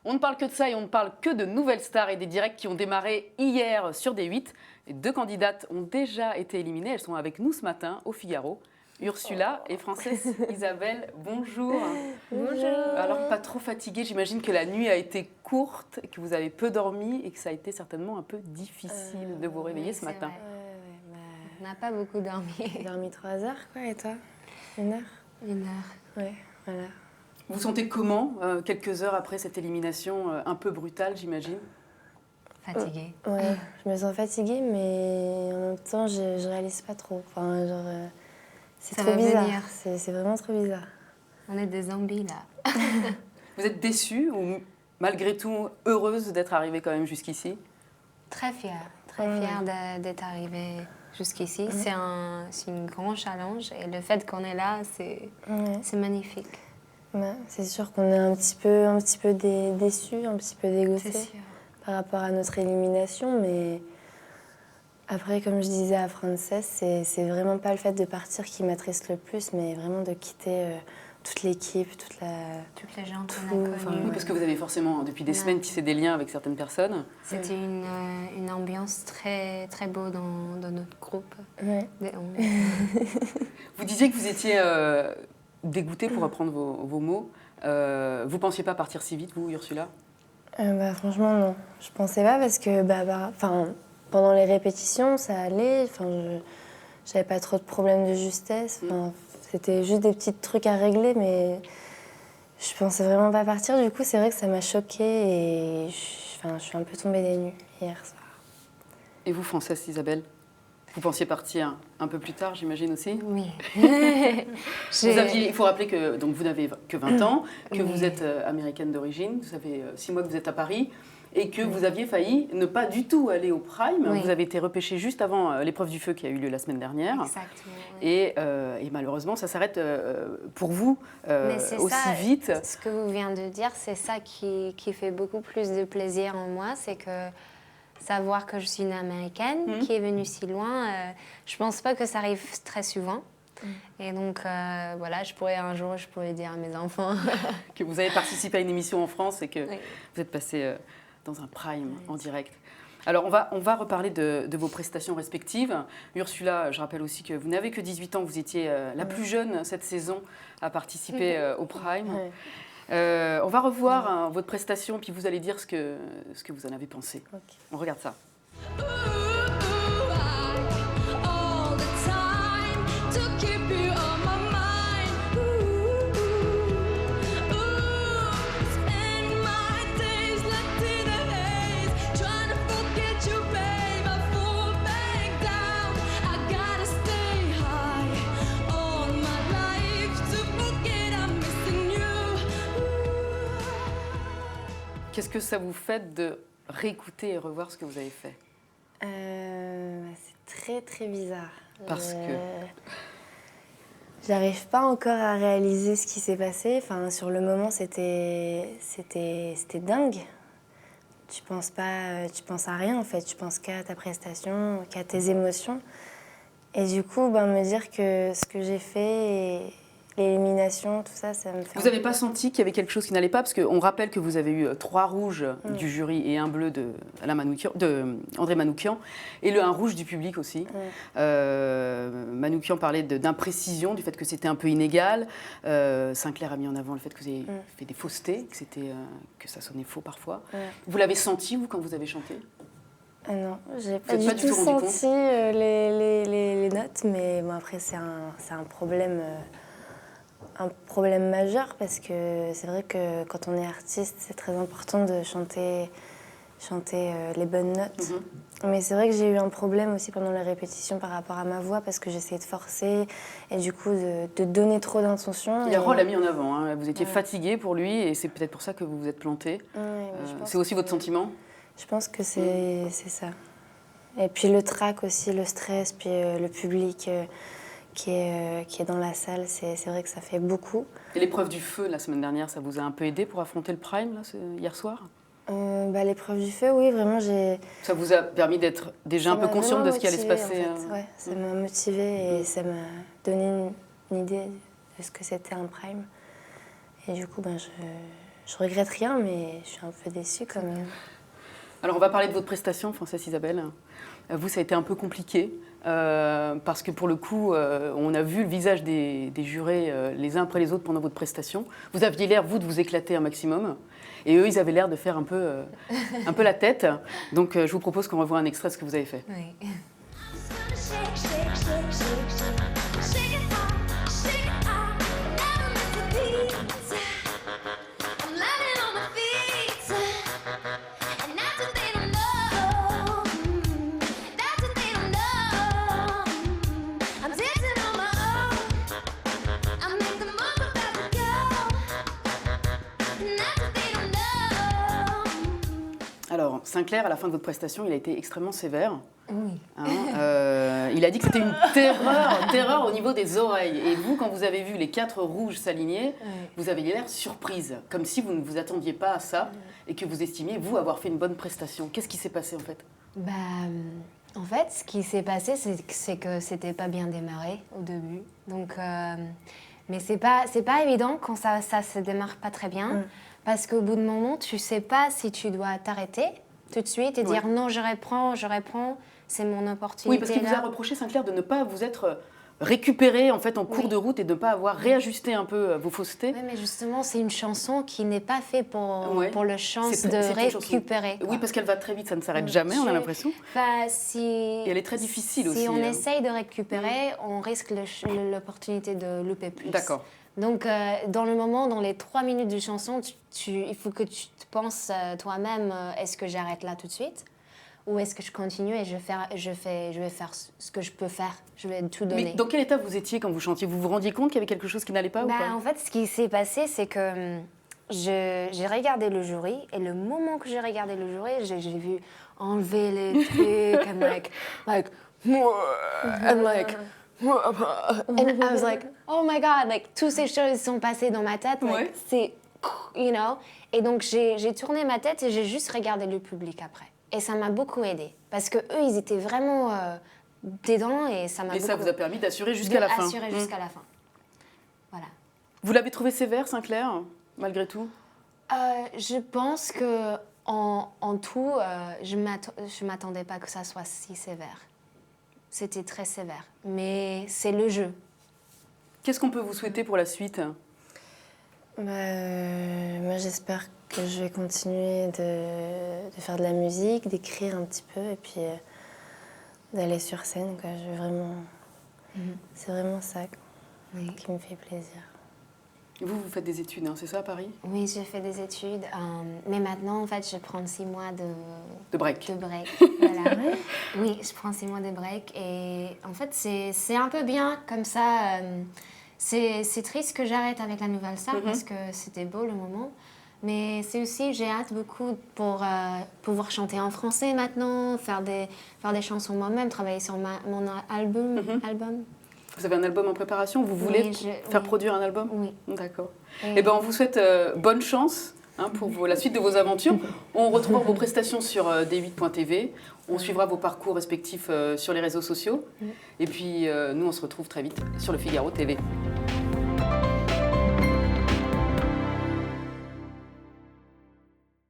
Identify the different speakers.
Speaker 1: On ne parle que de ça et on ne parle que de nouvelles stars et des directs qui ont démarré hier sur D8. Et 2 candidates ont déjà été éliminées. Elles sont avec nous ce matin au Figaro. Ursula et Frances Isabelle, bonjour.
Speaker 2: Bonjour.
Speaker 1: Alors, pas trop fatiguée, j'imagine que la nuit a été courte, que vous avez peu dormi et que ça a été certainement un peu difficile de vous réveiller ce matin.
Speaker 2: On n'a pas beaucoup dormi.
Speaker 3: J'ai dormi 3 heures, quoi, et toi? 1 heure?
Speaker 2: 1 heure.
Speaker 3: Ouais, voilà.
Speaker 1: Vous vous sentez comment, quelques heures après cette élimination un peu brutale, j'imagine?
Speaker 2: Fatiguée.
Speaker 3: Ouais, je me sens fatiguée, mais en même temps, je réalise pas trop. Enfin, genre, c'est
Speaker 2: Ça
Speaker 3: trop
Speaker 2: va
Speaker 3: bizarre.
Speaker 2: venir.
Speaker 3: C'est vraiment trop bizarre.
Speaker 2: On est des zombies là.
Speaker 1: Vous êtes déçue ou malgré tout heureuse d'être arrivée quand même jusqu'ici?
Speaker 2: Très fière d'être arrivée jusqu'ici. C'est un grand challenge et le fait qu'on est là, c'est magnifique.
Speaker 3: Ouais, c'est sûr qu'on est un petit peu déçus, un petit peu dégoûtés
Speaker 2: C'est sûr.
Speaker 3: par rapport à notre élimination, mais après, comme je disais à Frances, c'est vraiment pas le fait de partir qui m'attriste le plus, mais vraiment de quitter toute l'équipe, toutes
Speaker 2: les gens
Speaker 3: tout,
Speaker 2: qu'on a
Speaker 3: enfin,
Speaker 2: connus.
Speaker 1: Oui, parce que vous avez forcément depuis des semaines tissé des liens avec certaines personnes.
Speaker 2: C'était une ambiance très, très beau dans notre groupe.
Speaker 3: Ouais.
Speaker 1: Vous disiez que vous étiez dégoûtée, pour reprendre vos mots. Vous pensiez pas partir si vite, vous, Ursula?
Speaker 3: Franchement, non. Je pensais pas parce que pendant les répétitions, ça allait. J'avais pas trop de problèmes de justesse. C'était juste des petits trucs à régler, mais je pensais vraiment pas partir. Du coup, c'est vrai que ça m'a choquée et je suis un peu tombée des nues hier soir.
Speaker 1: Et vous, Frances Isabelle? Vous pensiez partir un peu plus tard, j'imagine aussi?
Speaker 2: Oui.
Speaker 1: Il faut rappeler que donc, vous n'avez que 20 ans, que vous êtes américaine d'origine, ça fait 6 mois que vous êtes à Paris, et que vous aviez failli ne pas du tout aller au Prime.
Speaker 2: Oui.
Speaker 1: Vous avez été repêchée juste avant l'épreuve du feu qui a eu lieu la semaine dernière.
Speaker 2: Exactement. Oui.
Speaker 1: Et malheureusement, ça s'arrête pour vous
Speaker 2: Mais c'est
Speaker 1: aussi
Speaker 2: ça,
Speaker 1: vite.
Speaker 2: Ce que vous venez de dire, c'est ça qui fait beaucoup plus de plaisir en moi, c'est que savoir que je suis une Américaine qui est venue si loin, je pense pas que ça arrive très souvent. Et donc, voilà, un jour, je pourrais dire à mes enfants.
Speaker 1: Que vous avez participé à une émission en France et que
Speaker 2: Oui.
Speaker 1: vous êtes passé dans un Prime en direct. Alors, on va reparler de vos prestations respectives. Ursula, je rappelle aussi que vous n'avez que 18 ans, vous étiez la plus jeune cette saison à participer au Prime.
Speaker 3: Ouais.
Speaker 1: On va revoir votre prestation, puis vous allez dire ce que vous en avez pensé.
Speaker 3: Ok.
Speaker 1: On regarde ça. Qu'est-ce que ça vous fait de réécouter et revoir ce que vous avez fait?
Speaker 3: C'est très très bizarre.
Speaker 1: Parce que
Speaker 3: J'arrive pas encore à réaliser ce qui s'est passé. Enfin, sur le moment, c'était dingue. Tu penses à rien en fait. Tu penses qu'à ta prestation, qu'à tes émotions. Et du coup, me dire que ce que j'ai fait, et l'élimination, tout ça, ça me fait.
Speaker 1: vous n'avez pas senti qu'il y avait quelque chose qui n'allait pas? Parce qu'on rappelle que vous avez eu 3 rouges du jury et un bleu de André Manoukian, et un rouge du public aussi. Manoukian parlait d'imprécision, du fait que c'était un peu inégal. Sinclair a mis en avant le fait que vous avez fait des faussetés, que ça sonnait faux parfois. Vous l'avez senti, vous, quand vous avez chanté?
Speaker 3: Non, j'ai pas
Speaker 1: êtes
Speaker 3: du
Speaker 1: pas du
Speaker 3: tout
Speaker 1: tout rendu
Speaker 3: senti les notes, mais bon, après c'est un problème majeur parce que c'est vrai que quand on est artiste, c'est très important de chanter les bonnes notes. Mais c'est vrai que j'ai eu un problème aussi pendant les répétitions par rapport à ma voix parce que j'essayais de forcer et du coup de donner trop d'intention.
Speaker 1: Yarol l'a mis en avant, hein. Vous étiez fatiguée pour lui et c'est peut-être pour ça que vous vous êtes plantée. C'est aussi votre sentiment?
Speaker 3: Je pense que c'est ça. Et puis le trac aussi, le stress, puis le public qui est dans la salle, c'est vrai que ça fait beaucoup.
Speaker 1: Et l'épreuve du feu la semaine dernière, ça vous a un peu aidé pour affronter le Prime là, hier soir?
Speaker 3: L'épreuve du feu, oui, vraiment,
Speaker 1: Ça vous a permis d'être déjà un peu consciente de ce qui allait se passer?
Speaker 3: En fait. Ouais, ça m'a motivée et ça m'a donné une idée de ce que c'était un Prime. Et du coup, je regrette rien, mais je suis un peu déçue quand même.
Speaker 1: Alors, on va parler de votre prestation, Frances Isabelle. Vous, ça a été un peu compliqué, parce que pour le coup, on a vu le visage des jurés les uns après les autres pendant votre prestation. Vous aviez l'air, vous, de vous éclater un maximum, et eux, ils avaient l'air de faire un peu la tête. Donc, je vous propose qu'on revoie un extrait de ce que vous avez fait.
Speaker 2: Oui.
Speaker 1: Alors, Sinclair, à la fin de votre prestation, il a été extrêmement sévère.
Speaker 2: Oui.
Speaker 1: Il a dit que c'était une terreur au niveau des oreilles. Et vous, quand vous avez vu les 4 rouges s'aligner, vous avez l'air surprise, comme si vous ne vous attendiez pas à ça et que vous estimiez, vous, avoir fait une bonne prestation. Qu'est-ce qui s'est passé, en fait?
Speaker 2: En fait, ce qui s'est passé, c'est que c'était pas bien démarré au début. Donc, mais c'est pas évident quand ça se démarre pas très bien. Parce qu'au bout de moment, tu ne sais pas si tu dois t'arrêter tout de suite et dire non, je reprends, c'est mon opportunité.
Speaker 1: Oui, parce qu'il vous a reproché, Sinclair, de ne pas vous être récupéré en fait en cours de route et de ne pas avoir réajusté un peu vos faussetés.
Speaker 2: Oui, mais justement, c'est une chanson qui n'est pas faite pour le chance de récupérer.
Speaker 1: Oui, parce qu'elle va très vite, ça ne s'arrête jamais, on a l'impression.
Speaker 2: Et
Speaker 1: elle est très difficile aussi.
Speaker 2: Si on essaye de récupérer, on risque l'opportunité de louper plus.
Speaker 1: D'accord.
Speaker 2: Donc, dans le moment, dans les 3 minutes de chanson, il faut que tu te penses toi-même, est-ce que j'arrête là tout de suite? Ou est-ce que je continue et je vais faire ce que je peux faire? Je vais tout donner.
Speaker 1: Mais dans quel état vous étiez quand vous chantiez? Vous vous rendiez compte qu'il y avait quelque chose qui n'allait pas ou pas?
Speaker 2: En fait, ce qui s'est passé, c'est que j'ai regardé le jury. Et le moment que j'ai regardé le jury, j'ai vu enlever les trucs. I'm like, and I was like, oh my God, like, toutes ces choses sont passées dans ma tête, like, c'est, you know. Et donc, j'ai tourné ma tête et j'ai juste regardé le public après. Et ça m'a beaucoup aidée, parce que eux, ils étaient vraiment dedans et ça m'a beaucoup...
Speaker 1: Et ça vous a permis d'assurer jusqu'à la fin.
Speaker 2: Assurer jusqu'à la fin, voilà.
Speaker 1: Vous l'avez trouvé sévère, Sinclair, malgré tout?
Speaker 2: Je pense que en tout, je m'attendais pas que ça soit si sévère. C'était très sévère, mais c'est le jeu.
Speaker 1: Qu'est-ce qu'on peut vous souhaiter pour la suite?
Speaker 3: Moi, j'espère que je vais continuer de faire de la musique, d'écrire un petit peu et puis d'aller sur scène. Quoi. Je veux vraiment... C'est vraiment ça qui me fait plaisir.
Speaker 1: Vous faites des études, hein, c'est ça, à Paris?
Speaker 2: Oui, j'ai fait des études, mais maintenant, en fait, je prends 6 mois
Speaker 1: de break.
Speaker 2: Voilà. Oui, je prends 6 mois de break et en fait, c'est un peu bien comme ça. C'est triste que j'arrête avec la Nouvelle Star parce que c'était beau le moment, mais c'est aussi, j'ai hâte beaucoup pour pouvoir chanter en français maintenant, faire des chansons moi-même, travailler sur mon album.
Speaker 1: Vous avez un album en préparation? Vous voulez faire produire un album?
Speaker 2: Oui.
Speaker 1: D'accord. Eh ben, on vous souhaite bonne chance pour la suite de vos aventures. On retrouvera vos prestations sur d8.tv. On suivra vos parcours respectifs sur les réseaux sociaux. Et puis, nous, on se retrouve très vite sur le Figaro TV.